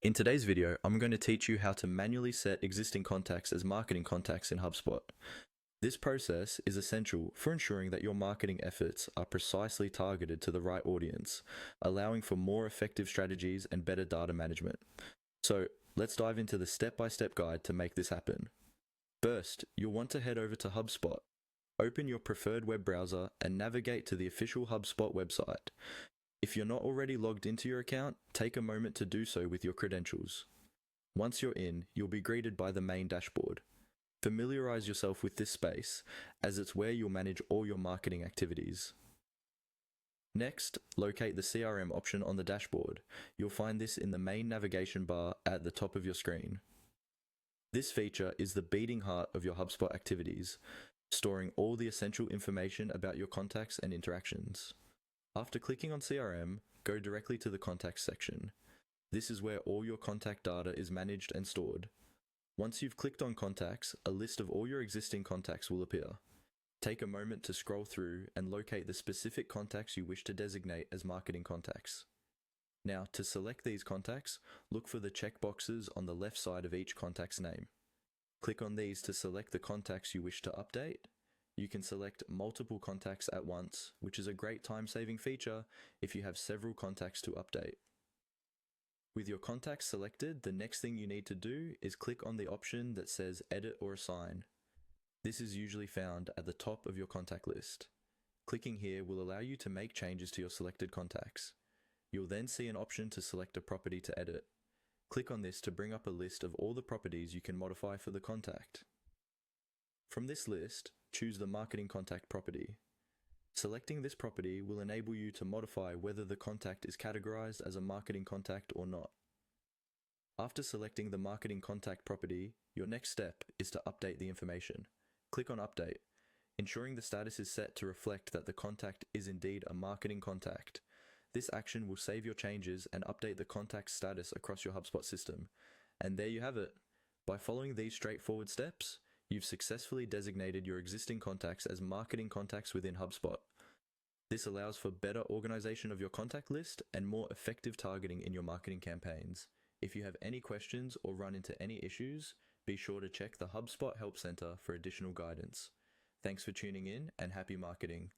In today's video, I'm going to teach you how to manually set existing contacts as marketing contacts in HubSpot. This process is essential for ensuring that your marketing efforts are precisely targeted to the right audience, allowing for more effective strategies and better data management. So, let's dive into the step-by-step guide to make this happen. First, you'll want to head over to HubSpot. Open your preferred web browser and navigate to the official HubSpot website. If you're not already logged into your account, take a moment to do so with your credentials. Once you're in, you'll be greeted by the main dashboard. Familiarize yourself with this space, as it's where you'll manage all your marketing activities. Next, locate the CRM option on the dashboard. You'll find this in the main navigation bar at the top of your screen. This feature is the beating heart of your HubSpot activities, storing all the essential information about your contacts and interactions. After clicking on CRM, go directly to the Contacts section. This is where all your contact data is managed and stored. Once you've clicked on Contacts, a list of all your existing contacts will appear. Take a moment to scroll through and locate the specific contacts you wish to designate as marketing contacts. Now, to select these contacts, look for the checkboxes on the left side of each contact's name. Click on these to select the contacts you wish to update. You can select multiple contacts at once, which is a great time-saving feature if you have several contacts to update. With your contacts selected, the next thing you need to do is click on the option that says Edit or Assign. This is usually found at the top of your contact list. Clicking here will allow you to make changes to your selected contacts. You'll then see an option to select a property to edit. Click on this to bring up a list of all the properties you can modify for the contact. From this list, choose the Marketing Contact property. Selecting this property will enable you to modify whether the contact is categorized as a marketing contact or not. After selecting the Marketing Contact property, your next step is to update the information. Click on Update, ensuring the status is set to reflect that the contact is indeed a marketing contact. This action will save your changes and update the contact status across your HubSpot system. And there you have it. By following these straightforward steps, you've successfully designated your existing contacts as marketing contacts within HubSpot. This allows for better organization of your contact list and more effective targeting in your marketing campaigns. If you have any questions or run into any issues, be sure to check the HubSpot Help Center for additional guidance. Thanks for tuning in and happy marketing.